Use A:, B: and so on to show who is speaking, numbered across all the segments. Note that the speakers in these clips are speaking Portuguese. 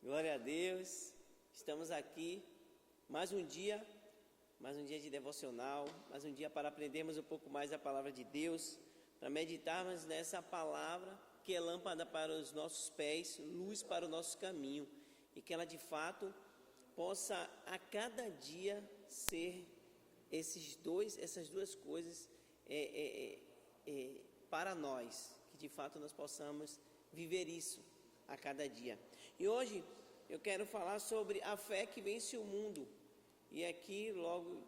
A: Glória a Deus, estamos aqui mais um dia de devocional, mais um dia para aprendermos um pouco mais a palavra de Deus, para meditarmos nessa palavra que é lâmpada para os nossos pés, luz para o nosso caminho, e que ela de fato possa a cada dia ser essas duas coisas para nós, que de fato nós possamos viver isso a cada dia. E hoje eu quero falar sobre a fé que vence o mundo. E aqui logo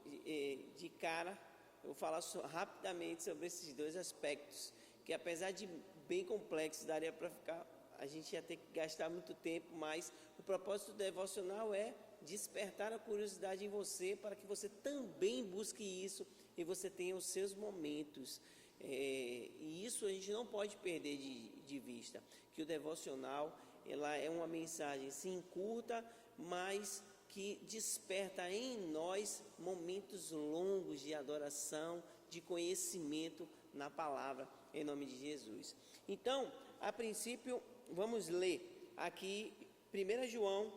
A: de cara eu vou falar rapidamente sobre esses dois aspectos, que apesar de bem complexos, daria para a gente ia ter que gastar muito tempo, mas o propósito do devocional é despertar a curiosidade em você, para que você também busque isso e você tenha os seus momentos. E isso a gente não pode perder de vista, que o devocional ela é uma mensagem sim curta, mas que desperta em nós momentos longos de adoração, de conhecimento na palavra, em nome de Jesus. Então, a princípio, vamos ler aqui 1 João,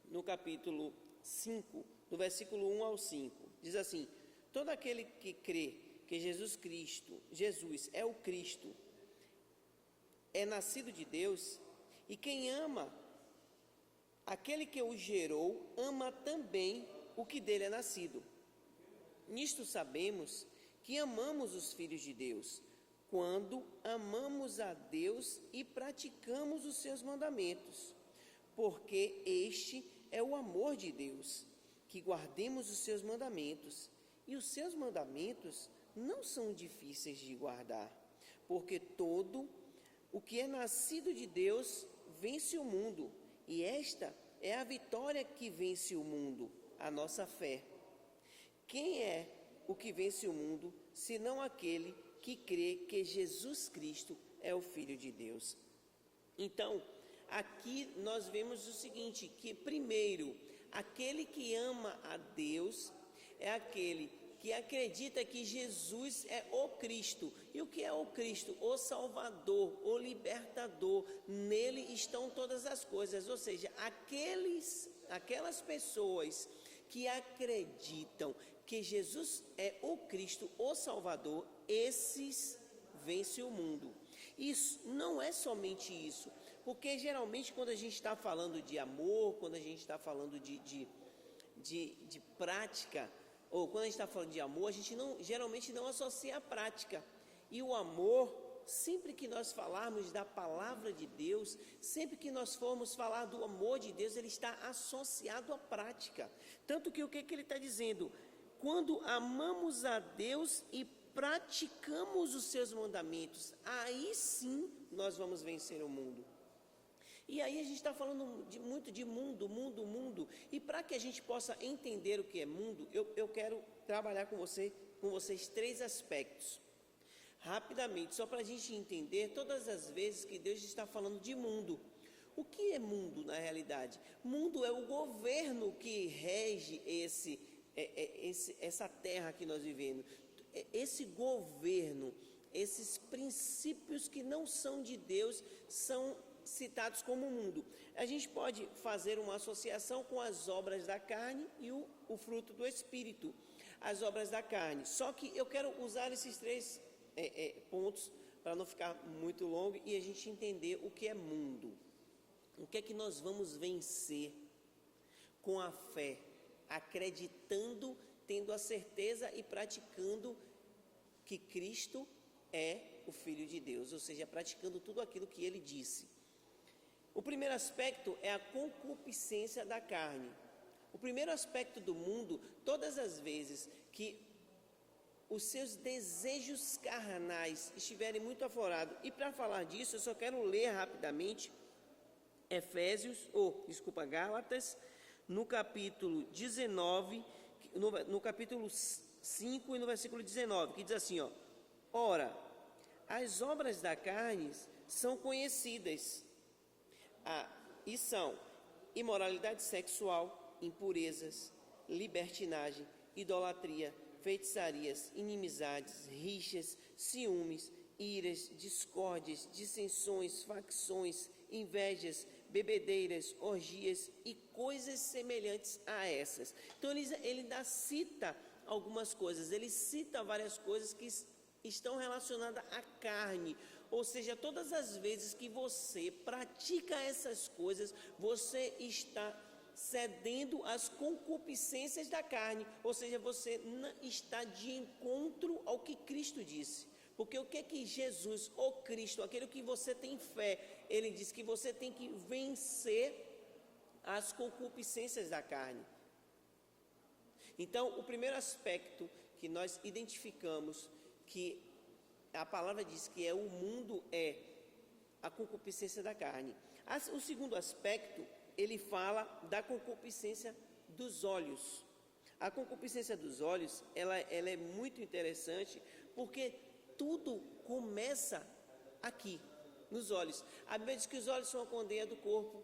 A: no capítulo 5, do versículo 1 ao 5. Diz assim: todo aquele que crê que Jesus é o Cristo, é nascido de Deus, e quem ama aquele que o gerou, ama também o que dele é nascido. Nisto sabemos que amamos os filhos de Deus, quando amamos a Deus e praticamos os seus mandamentos, porque este é o amor de Deus, que guardemos os seus mandamentos, e os seus mandamentos não são difíceis de guardar, porque todo o que é nascido de Deus vence o mundo, e esta é a vitória que vence o mundo, a nossa fé. Quem é o que vence o mundo, senão aquele que crê que Jesus Cristo é o Filho de Deus? Então, aqui nós vemos o seguinte, que primeiro, aquele que ama a Deus é aquele que acredita que Jesus é o Cristo. E o que é o Cristo? O Salvador, o Libertador. Nele estão todas as coisas. Ou seja, aquelas pessoas que acreditam que Jesus é o Cristo, o Salvador, esses vencem o mundo. Isso não é somente isso, porque geralmente quando a gente está falando de amor, quando a gente está falando de prática, ou quando a gente está falando de amor, a gente geralmente não associa a prática. E o amor, sempre que nós falarmos da palavra de Deus, sempre que nós formos falar do amor de Deus, ele está associado à prática. Tanto que o que ele está dizendo? Quando amamos a Deus e praticamos os seus mandamentos, aí sim nós vamos vencer o mundo. E aí a gente está falando muito de mundo, e para que a gente possa entender o que é mundo, eu quero trabalhar com vocês três aspectos, rapidamente, só para a gente entender todas as vezes que Deus está falando de mundo. O que é mundo na realidade? Mundo é o governo que rege essa terra que nós vivemos, esse governo, esses princípios que não são de Deus, são citados como mundo. A gente pode fazer uma associação com as obras da carne e o fruto do Espírito, as obras da carne. Só que eu quero usar esses três pontos para não ficar muito longo e a gente entender o que é mundo. O que é que nós vamos vencer com a fé, acreditando, tendo a certeza e praticando que Cristo é o Filho de Deus, ou seja, praticando tudo aquilo que ele disse. O primeiro aspecto é a concupiscência da carne. O primeiro aspecto do mundo, todas as vezes que os seus desejos carnais estiverem muito aflorados, e para falar disso eu só quero ler rapidamente Gálatas, no capítulo 19, no capítulo 5 e no versículo 19, que diz assim, ora, as obras da carne são conhecidas, e são imoralidade sexual, impurezas, libertinagem, idolatria, feitiçarias, inimizades, rixas, ciúmes, iras, discórdias, dissensões, facções, invejas, bebedeiras, orgias e coisas semelhantes a essas. Então ele ainda cita algumas coisas, ele cita várias coisas que estão relacionadas à carne. Ou seja, todas as vezes que você pratica essas coisas, você está cedendo às concupiscências da carne, ou seja, você não está de encontro ao que Cristo disse. Porque o que é que Jesus, ou Cristo, aquele que você tem fé, ele diz que você tem que vencer as concupiscências da carne. Então, o primeiro aspecto que nós identificamos, que a palavra diz que é o mundo, é a concupiscência da carne. O segundo aspecto, ele fala da concupiscência dos olhos. A concupiscência dos olhos, ela é muito interessante, porque tudo começa aqui, nos olhos. A Bíblia diz que os olhos são a candeia do corpo.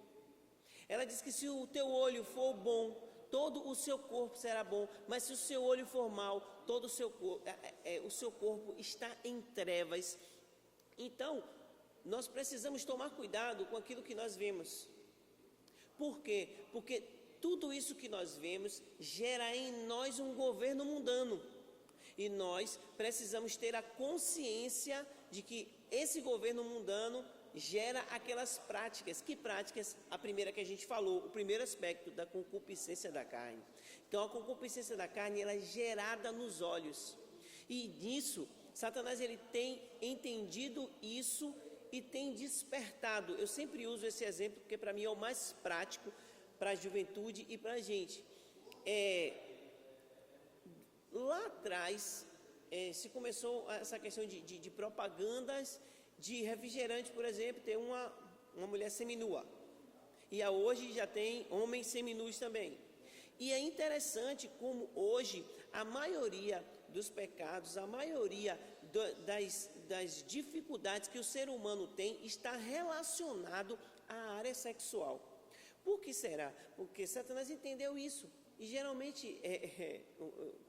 A: Ela diz que se o teu olho for bom, todo o seu corpo será bom, mas se o seu olho for mau, todo o seu corpo está em trevas. Então, nós precisamos tomar cuidado com aquilo que nós vemos. Por quê? Porque tudo isso que nós vemos gera em nós um governo mundano. E nós precisamos ter a consciência de que esse governo mundano gera aquelas práticas. Que práticas? A primeira que a gente falou, o primeiro aspecto da concupiscência da carne. Então, a concupiscência da carne, ela é gerada nos olhos. E nisso, Satanás, ele tem entendido isso e tem despertado. Eu sempre uso esse exemplo porque para mim é o mais prático para a juventude e para a gente. Lá atrás, se começou essa questão de propagandas de refrigerante, por exemplo, tem uma mulher seminua. E hoje já tem homens seminus também. E é interessante como hoje a maioria dos pecados, a maioria das dificuldades que o ser humano tem está relacionado à área sexual. Por que será? Porque Satanás entendeu isso. E geralmente,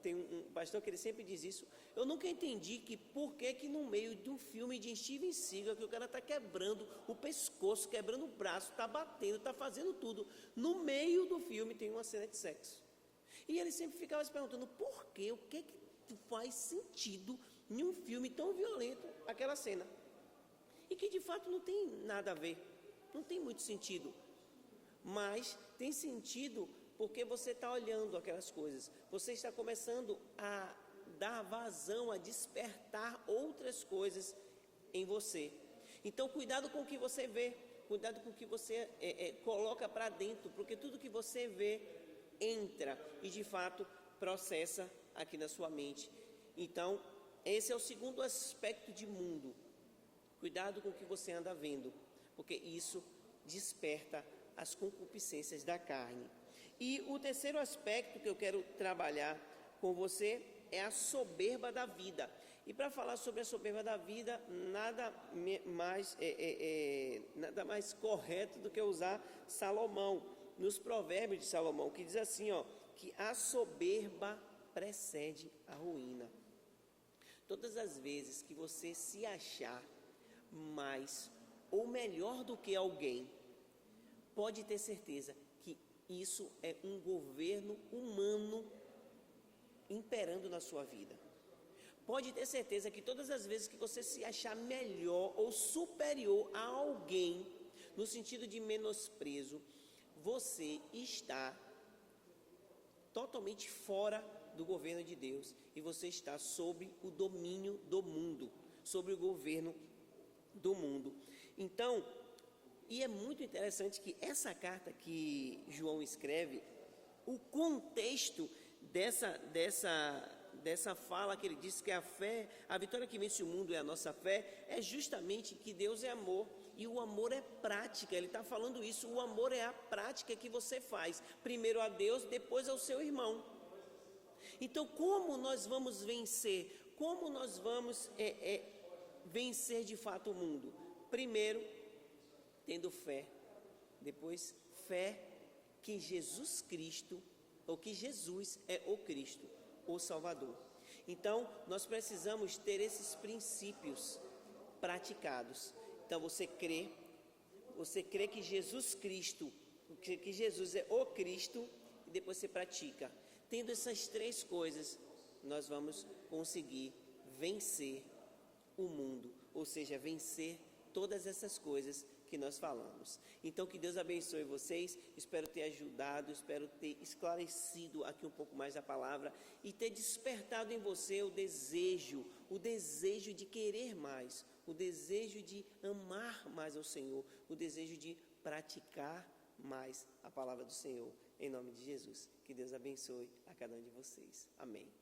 A: tem um pastor que ele sempre diz isso, eu nunca entendi por que no meio de um filme de Steven Seagal, que o cara está quebrando o pescoço, quebrando o braço, está batendo, está fazendo tudo, no meio do filme tem uma cena de sexo. E ele sempre ficava se perguntando, por quê? O que faz sentido em um filme tão violento aquela cena? E que de fato não tem nada a ver, não tem muito sentido, mas tem sentido porque você está olhando aquelas coisas, você está começando a dar vazão, a despertar outras coisas em você. Então, cuidado com o que você vê, cuidado com o que você coloca para dentro, porque tudo que você vê entra e de fato processa aqui na sua mente. Então, esse é o segundo aspecto de mundo. Cuidado com o que você anda vendo, porque isso desperta as concupiscências da carne. E o terceiro aspecto que eu quero trabalhar com você é a soberba da vida. E para falar sobre a soberba da vida, nada mais correto do que usar Salomão, nos provérbios de Salomão, que diz assim, que a soberba precede a ruína. Todas as vezes que você se achar mais ou melhor do que alguém, pode ter certeza que isso é um governo humano imperando na sua vida. Pode ter certeza que todas as vezes que você se achar melhor ou superior a alguém, no sentido de menosprezo, você está totalmente fora do governo de Deus e você está sob o domínio do mundo, sobre o governo do mundo. Então, e é muito interessante que essa carta que João escreve, o contexto dessa fala que ele diz que a fé, a vitória que vence o mundo é a nossa fé, é justamente que Deus é amor e o amor é prática. Ele está falando isso, o amor é a prática que você faz, primeiro a Deus, depois ao seu irmão. Então, como nós vamos vencer? Como nós vamos vencer de fato o mundo? Primeiro, tendo fé, depois fé que Jesus Cristo, ou que Jesus é o Cristo, o Salvador. Então, nós precisamos ter esses princípios praticados. Então, você crê, você crê que Jesus Cristo, que Jesus é o Cristo, e depois você pratica. Tendo essas três coisas, nós vamos conseguir vencer o mundo, ou seja, vencer todas essas coisas que nós falamos. Então, que Deus abençoe vocês. Espero ter ajudado, espero ter esclarecido aqui um pouco mais a palavra e ter despertado em você o desejo de querer mais, o desejo de amar mais ao Senhor, o desejo de praticar mais a palavra do Senhor. Em nome de Jesus, que Deus abençoe a cada um de vocês. Amém.